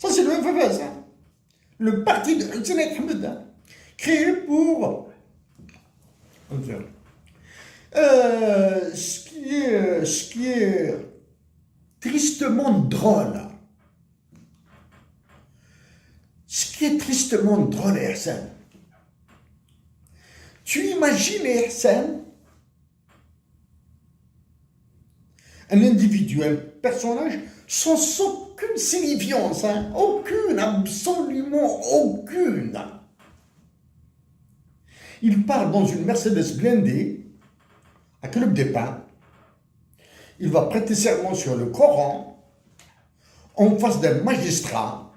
Ça, c'est le FFS, hein. Le parti de Hussein Ahmed, hein, créé pour... ce qui est tristement drôle, Hassan, tu imagines Hassan, un individuel, personnage, sans aucune signifiance, hein, aucune, absolument aucune. Il part dans une Mercedes blindée, à Club des Pins. Il va prêter serment sur le Coran, en face d'un magistrat,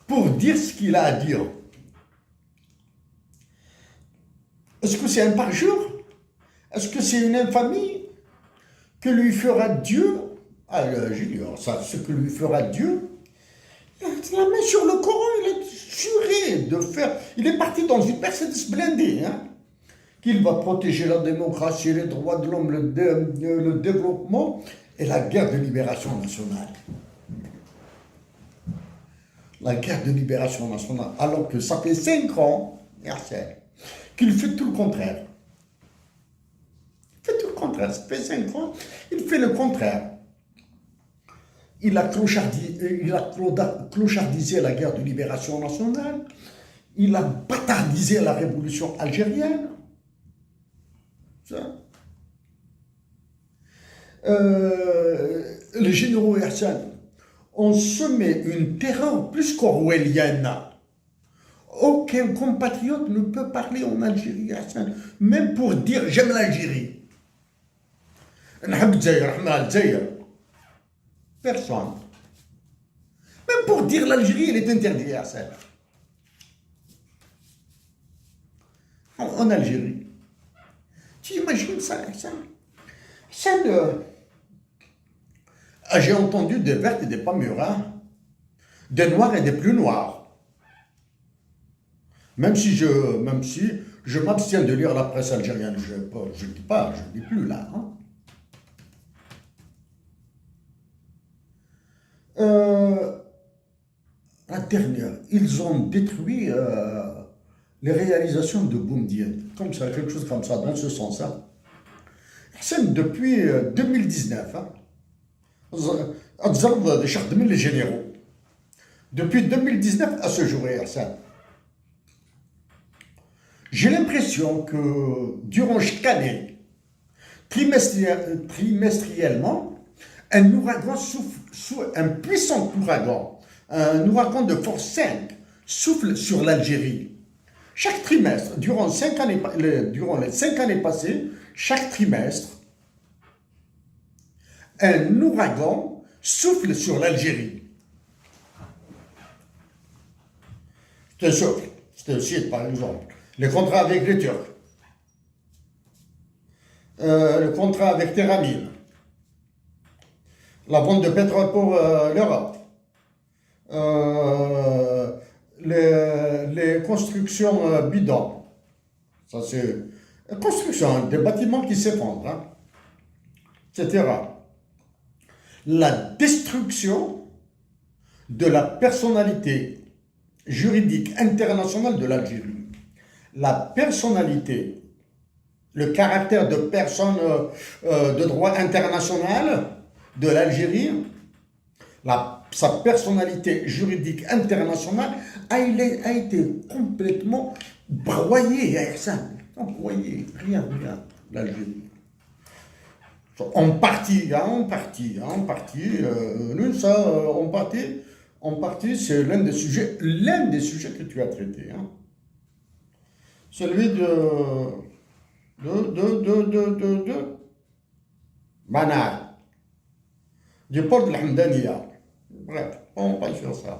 pour dire ce qu'il a à dire. Est-ce que c'est un parjure? Est-ce que c'est une infamie que lui fera Dieu? J'ignore ça, ce que lui fera Dieu. La main sur le Coran, il a juré de faire. Il est parti dans une Mercedes blindée, hein, qu'il va protéger la démocratie, les droits de l'homme, le développement et la guerre de libération nationale. La guerre de libération nationale, alors que ça fait 5 ans, qu'il fait tout le contraire. Il fait tout le contraire, ça fait 5 ans, il fait le contraire. Il a clochardisé la guerre de libération nationale, il a bâtardisé la révolution algérienne. Les généraux Hassan ont semé une terreur plus qu'orwellienne. Aucun compatriote ne peut parler en Algérie, Hassan, même pour dire j'aime l'Algérie. Personne. Même pour dire l'Algérie, elle est interdite, Hassan. En Algérie. Tu imagines ça, Hassan? J'ai entendu des vertes et des pas mûres, hein? Des noirs et des plus noirs. Même si je m'abstiens de lire la presse algérienne, je ne dis pas, je ne dis plus là. Hein? La dernière, ils ont détruit les réalisations de Boumediene, comme ça, quelque chose comme ça, dans ce sens-là. C'est depuis 2019, hein, les généraux. Depuis 2019 à ce jour, j'ai l'impression que durant chaque année, trimestriellement, un ouragan un puissant ouragan, un ouragan de force 5, souffle sur l'Algérie. Chaque trimestre, durant les 5 années passées, chaque trimestre, un ouragan souffle sur l'Algérie. Je te souffle, je te cite par exemple, les contrats avec les Turcs, le contrat avec Terramine, la vente de pétrole pour l'Europe, les constructions bidons, ça c'est construction, des bâtiments qui s'effondrent, hein, etc. La destruction de la personnalité juridique internationale de l'Algérie. La personnalité, le caractère de personne de droit international de l'Algérie, sa personnalité juridique internationale a été complètement broyée, broyée, rien, l'Algérie. En partie, c'est l'un des sujets que tu as traité, hein. Celui de Manar, du port de l'Hamdaniya. Bref, on va pas sur ça.